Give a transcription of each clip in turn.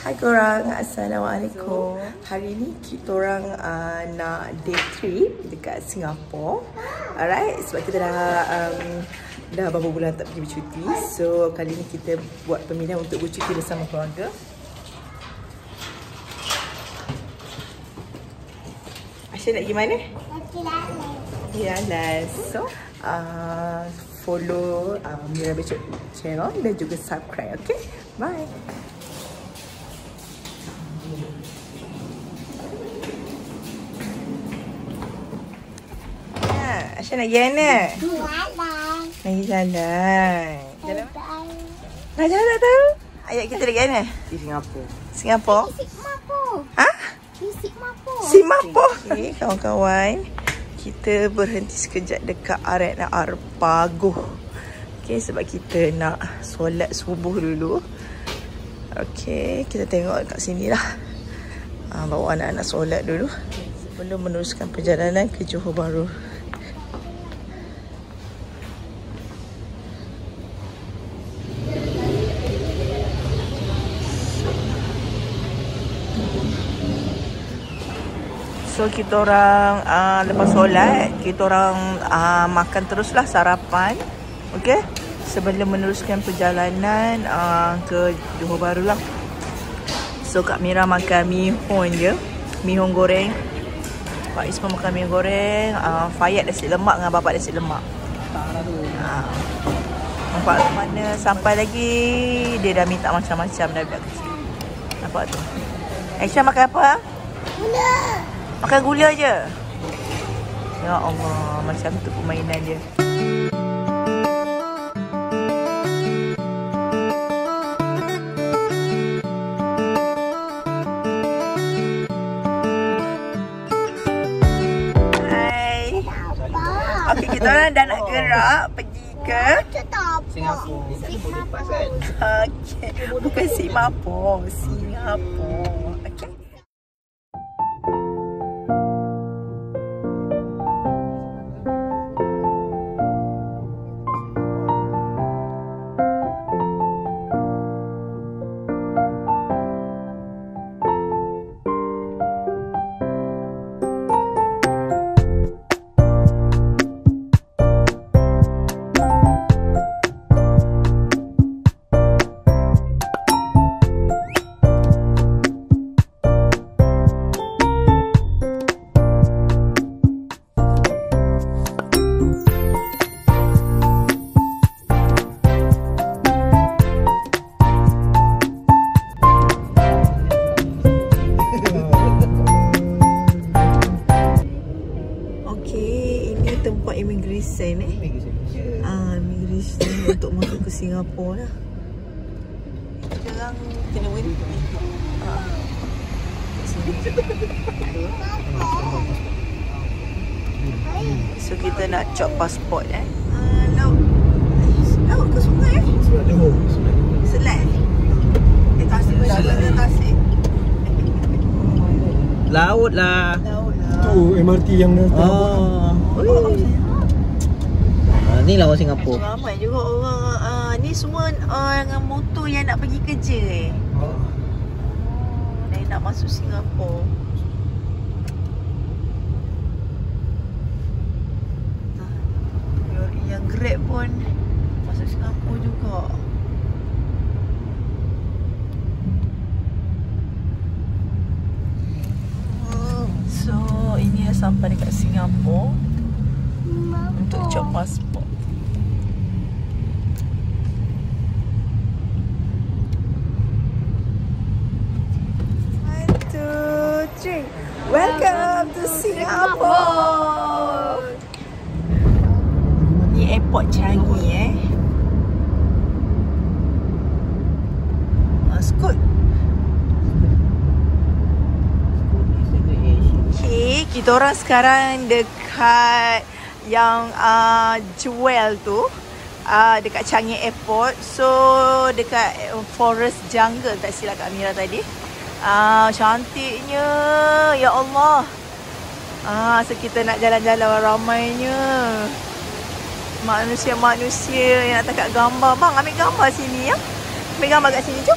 Hai korang, Assalamualaikum. Hari ni kita orang nak day trip dekat Singapura. Alright, sebab kita dah beberapa bulan tak pergi bercuti. So kali ni kita buat pemilihan untuk bercuti bersama keluarga. Aisyah nak pergi mana? Jalan. So follow Mira Becok channel dan juga subscribe. Okay, bye. Aisyah nak pergi mana? Jalan. Nak jalan. Jalan? Nak jalan tak tahu? Ayat kita nak pergi mana? Di Singapura. Singapura? Singapura. Ha? Di Singapura. Singapura. Okay, kawan-kawan. Kita berhenti sekejap dekat Arena Arpagoh. Okay, sebab kita nak solat subuh dulu. Okay, kita tengok kat sini lah. Bawa anak-anak solat dulu sebelum meneruskan perjalanan ke Johor Bahru. So kita orang lepas solat, kita orang makan teruslah sarapan. Okey, sebelum meneruskan perjalanan ke Johor Bahru lah. So Kak Mira makan mi hon je, mi hon goreng. Pak Isma makan mi goreng, Fayat nasi lemak dengan bapak nasi lemak. Nampak mana sampai lagi dia dah minta macam-macam dah budak kecil. Nampak tu. Aisyah makan apa? Gula. Makan gula je. Ya Allah, macam tu permainan dia. Hai. Okey, kita orang dah nak gerak pergi ke Singapura. Okey, bukan Singapura, Singapura. Okey. Tempat immigration immigration untuk masuk ke Singapura lah. Kita orang kena win. So kita nak cop pasport laut ke sungai Selat Tasik Tasik Laut lah. Tu MRT yang Ni lawan Singapura. Ramai juga orang. Ni semua orang motor yang nak pergi kerja dan nak masuk Singapura. Yang Grab pun masuk Singapura juga. So ini dah sampai dekat Singapura untuk cop pasport. 1, 2, 3. Welcome to Singapore. Ni airport Changi Scoot. Okay, kita orang sekarang dekat yang Jewel tu, dekat Changi Airport. So dekat Forest Jungle tak silap Kak Mira tadi. Cantiknya, ya Allah. So kita nak jalan-jalan ramainya. Manusia-manusia yang nak tangkap gambar. Bang, ambil gambar sini ya. Ambil gambar kat sini, jom.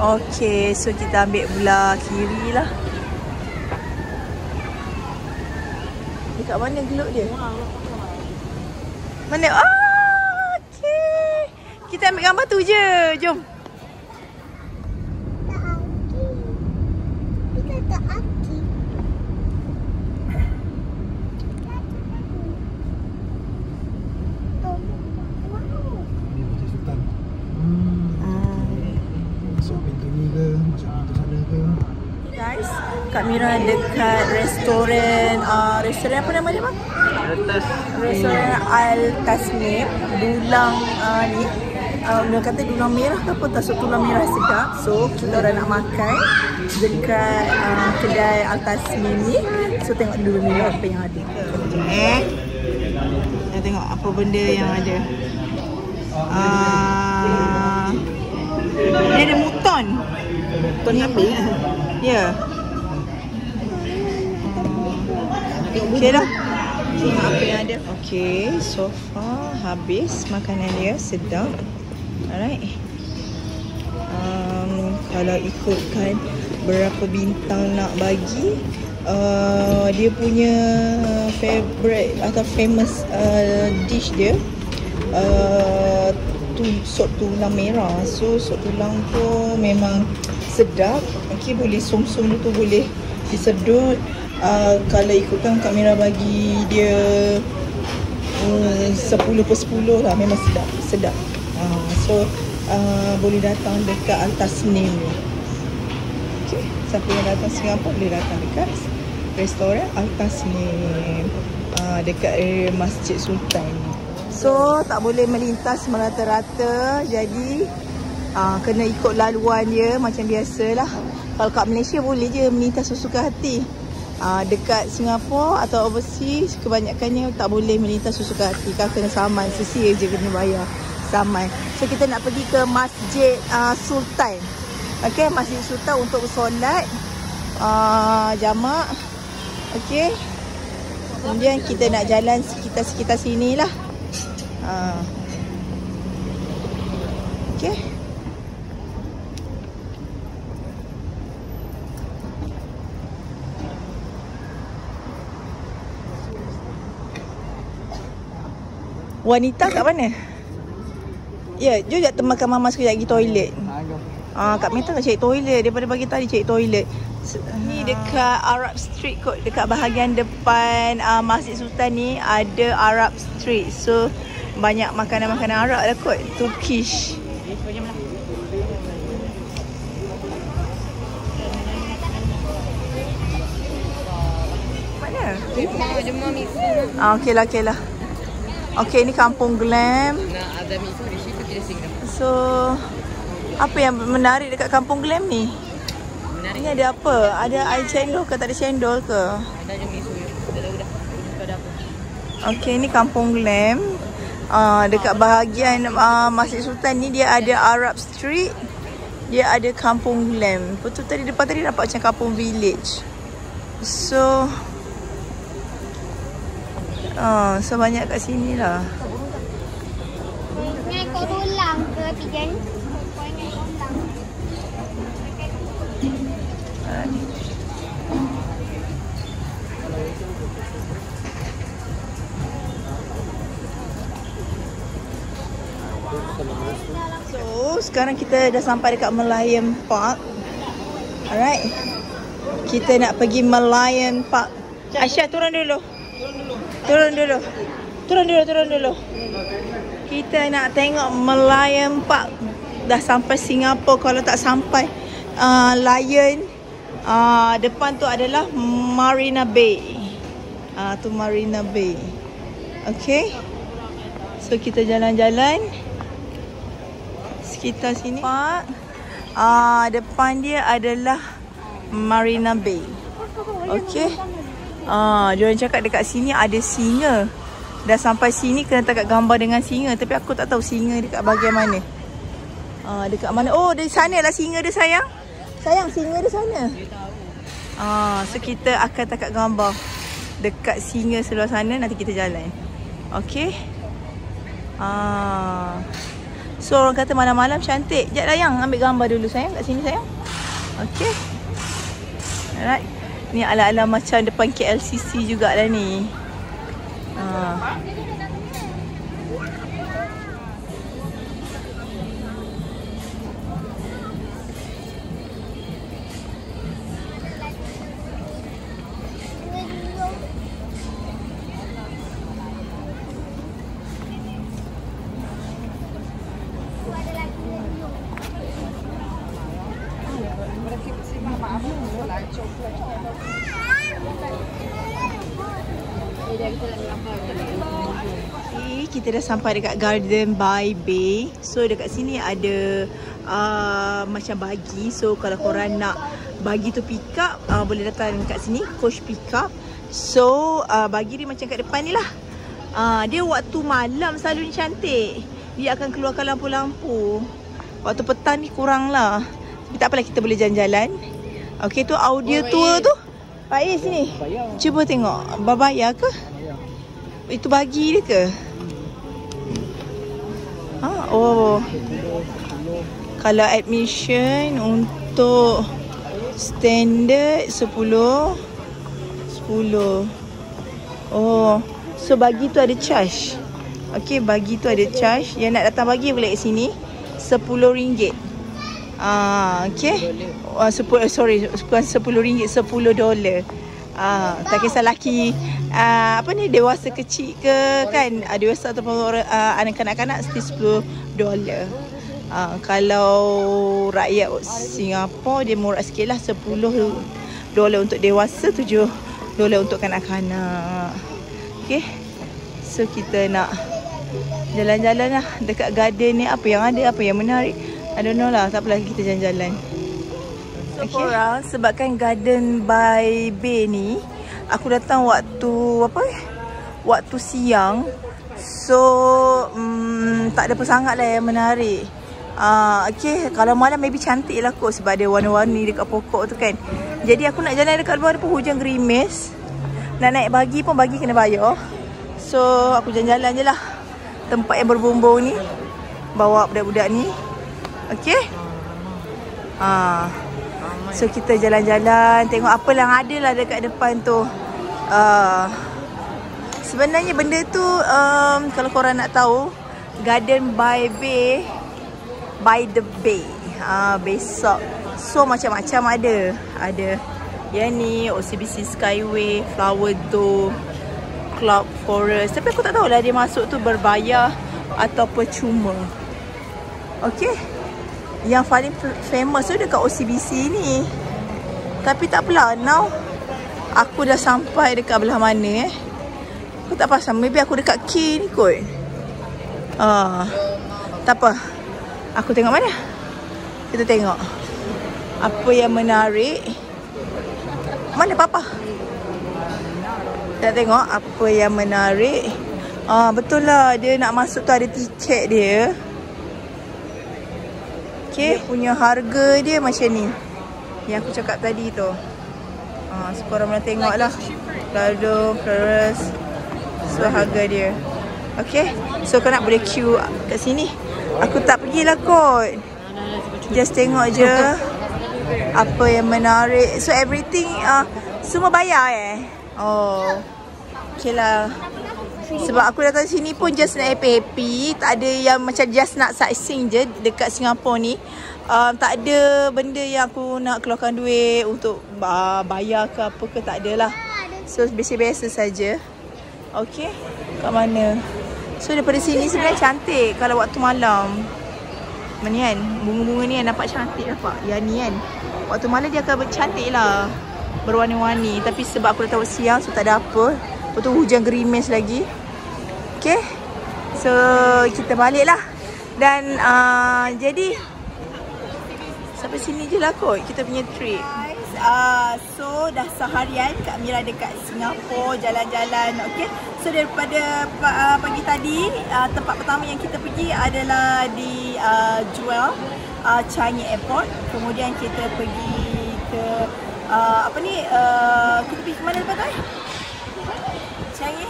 Okay, so kita ambil belah kiri lah. Dekat mana geluk dia? Mana? Okay. Kita ambil gambar tu je. Jom. Kita tak aki. Ni Masjid Sultan. Masuk pintu ni ke? Masuk pintu sana ke? Guys, Kak Mira dekat restoran apa nama dia bang? Restoran Al-Tasnim. Dulang ni dia kata dulang merah ke apa tak, so tulang merah sedap. So kita orang nak makan dekat kedai Al-Tasnim ni. So tengok dulu menu apa yang ada. Kita tengok apa benda yang ada. Dia ada muton. Muton apa? Ya. Okey dah. Tengok apa yang ada. Okey, so far habis makanan dia, sedap. Alright. Kalau ikutkan berapa bintang nak bagi, dia punya favorite atau famous dish dia sop tulang merah. So sop tulang tu memang sedap. Okey, boleh som-som tu boleh disedut. Kalau ikutkan Kak Mira bagi dia 10/10 lah. Memang sedap. So boleh datang dekat Al-Tasnim ni. Okey, siapa yang datang Singapura boleh datang dekat restoran Al-Tasnim dekat area Masjid Sultan. So tak boleh melintas merata-rata, jadi kena ikut laluan dia macam biasalah. Kalau kat Malaysia boleh je melintas sesuka hati. Dekat Singapura atau overseas kebanyakannya tak boleh melintas sesuka hati. Kau kena saman, sesia je kena bayar saman. So kita nak pergi ke Masjid Sultan. Okey, Masjid Sultan untuk solat jamak. Okey. Kemudian kita nak jalan sekitar sinilah. Okey. Wanita kat mana? Ya, jom jap temankan mama sekejap pergi toilet. Kak Mita nak cari toilet. Daripada pagi tadi cari toilet. Ni dekat Arab Street kot. Dekat bahagian depan Masjid Sultan ni ada Arab Street. So banyak makanan-makanan Arab lah kot. Turkish. Mana? Okey lah. Okey, ni Kampung Glam. So apa yang menarik dekat Kampung Glam ni? Ni ada apa? Ada air cendol ke tak ada cendol ke? Okey, ni Kampung Glam. Dekat bahagian Masjid Sultan ni dia ada Arab Street. Dia ada Kampung Glam. Betul tadi depan tadi nampak macam Kampung Village. So banyak kat sini lah. Ni kau tulang ke tiga ni? So sekarang kita dah sampai dekat Merlion Park. Alright. Kita nak pergi Merlion Park. Aisyah turun dulu. Kita nak tengok Merlion Park. Dah sampai Singapura. Kalau tak sampai Lion, depan tu adalah Marina Bay. Tu Marina Bay. Okay. So kita jalan-jalan sekitar sini. Park. Depan dia adalah Marina Bay. Okay. Diorang cakap dekat sini ada singa. Dah sampai sini kena tangkap gambar dengan singa. Tapi aku tak tahu singa dekat bahagian mana. Dekat mana? Oh, dari sana lah singa dia sayang. Sayang, singa dia sana. So kita akan tangkap gambar dekat singa sebelah sana. Nanti kita jalan. Okay. So orang kata malam-malam cantik. Sekejap lah yang ambil gambar dulu sayang kat sini sayang. Okay. Alright. Ni ala-ala macam depan KLCC jugalah ni. Kita dah sampai dekat Garden by Bay. So dekat sini ada macam bagi. So kalau korang nak bagi tu pick up, boleh datang kat sini, coach pick up. So bagi dia macam kat depan ni lah. Dia waktu malam selalu ni cantik. Dia akan keluarkan lampu-lampu. Waktu petang ni kurang lah. Tapi tak apalah, kita boleh jalan-jalan. Okay, tu audio tour tu. Pak Is sini. Cuba tengok. Berbayar ke? Itu bagi dia ke? Oh. Kalau admission untuk standard 10. Oh. So bagi tu ada charge. Okay, bagi tu ada charge. Yang nak datang bagi boleh kat sini. RM10. Okay. Sorry, bukan RM10, $10. Tak kisah laki apa ni, dewasa kecil ke kan, dewasa ataupun anak-anak still $10. Kalau rakyat Singapura dia murah sikit lah, $10 untuk dewasa, $7 untuk kanak-kanak. Okay. So kita nak jalan-jalan lah dekat garden ni. Apa yang ada, apa yang menarik, I don't know lah. Tak apalah, kita jalan-jalan. So okay. Korang, sebabkan Garden by Bay ni aku datang waktu siang. So tak ada apa sangat lah yang menarik. Okay, kalau malam maybe cantik lah kot, sebab ada warna-warni dekat pokok tu kan. Jadi aku nak jalan dekat luar pun hujan gerimis. Nak naik bagi pun bagi kena bayar. So aku jalan-jalan je lah tempat yang berbumbung ni, bawa budak-budak ni. Okay. So kita jalan-jalan, tengok apa yang ada lah dekat depan tu. Sebenarnya benda tu kalau korang nak tahu, Garden by Bay, by the Bay, besok. So macam-macam ada yang ni, OCBC Skyway, Flower Dome, Cloud Forest. Tapi aku tak tahulah dia masuk tu berbayar atau percuma. Okay. Yang paling famous tu dekat OCBC ni. Tapi tak apalah, now aku dah sampai dekat belah mana aku tak pasal, maybe aku dekat K ni kot. Tak apa, aku tengok mana. Kita tengok apa yang menarik. Mana papa? Kita tengok apa yang menarik. Betul lah, dia nak masuk tu ada tiket dia. Okay, punya harga dia macam ni yang aku cakap tadi tu. Korang boleh tengok lah Lado, Flores. So harga dia. Okay, so kau nak boleh queue kat sini. Aku tak pergilah kot, just tengok je apa yang menarik. So everything semua bayar Oh, okay lah. Sebab aku datang sini pun just nak happy-happy. Tak ada yang macam just nak sightseeing je dekat Singapura ni. Tak ada benda yang aku nak keluarkan duit untuk bayar ke apa ke, tak ada lah. So biasa-biasa saja. Okay, kat mana? So daripada sini sebenarnya cantik kalau waktu malam. Mana kan, bunga-bunga ni kan nampak cantik nampak. Yang ni kan, waktu malam dia akan cantik lah, berwarna-warni. Tapi sebab aku dah tahu siang, so tak ada apa. Lepas tu hujan gerimis lagi. Okay, so kita balik lah. Dan jadi sampai sini je lah kot kita punya trip. So dah seharian Kak Mira dekat Singapura jalan-jalan. Okay, so daripada pagi tadi, tempat pertama yang kita pergi adalah di Jewel, Changi Airport. Kemudian kita pergi ke kita pergi ke mana lepas tu? Changi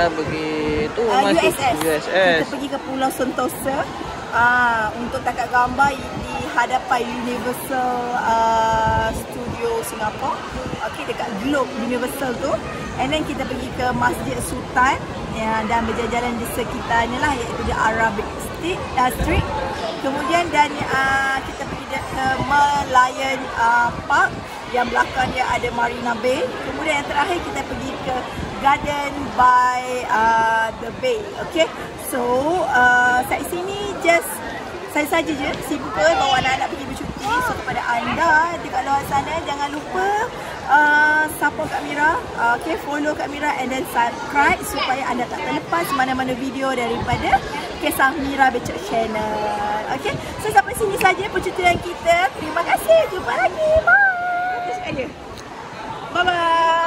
Pergi tu USS. Kita pergi ke Pulau Sentosa untuk tangkap gambar di hadapan Universal Studio Singapore. Okey, dekat Globe Universal tu. And then kita pergi ke Masjid Sultan dan berjalan-jalan di sekitarnya lah, iaitu di Arabic Street. Kemudian dan kita pergi ke Merlion Park yang belakangnya ada Marina Bay. Kemudian yang terakhir kita pergi ke Garden by the Bay. Okay, so sightseeing ni just saya saja je, simple, bawa anak-anak pergi bercuti. So kepada anda dekat luar sana, jangan lupa support Kak Mira, okay, follow Kak Mira and then subscribe supaya anda tak terlepas mana-mana video daripada Kisah Mira Becak Channel. Okay, so sampai sini saja percutian kita. Terima kasih, jumpa lagi. Bye. Bye-bye.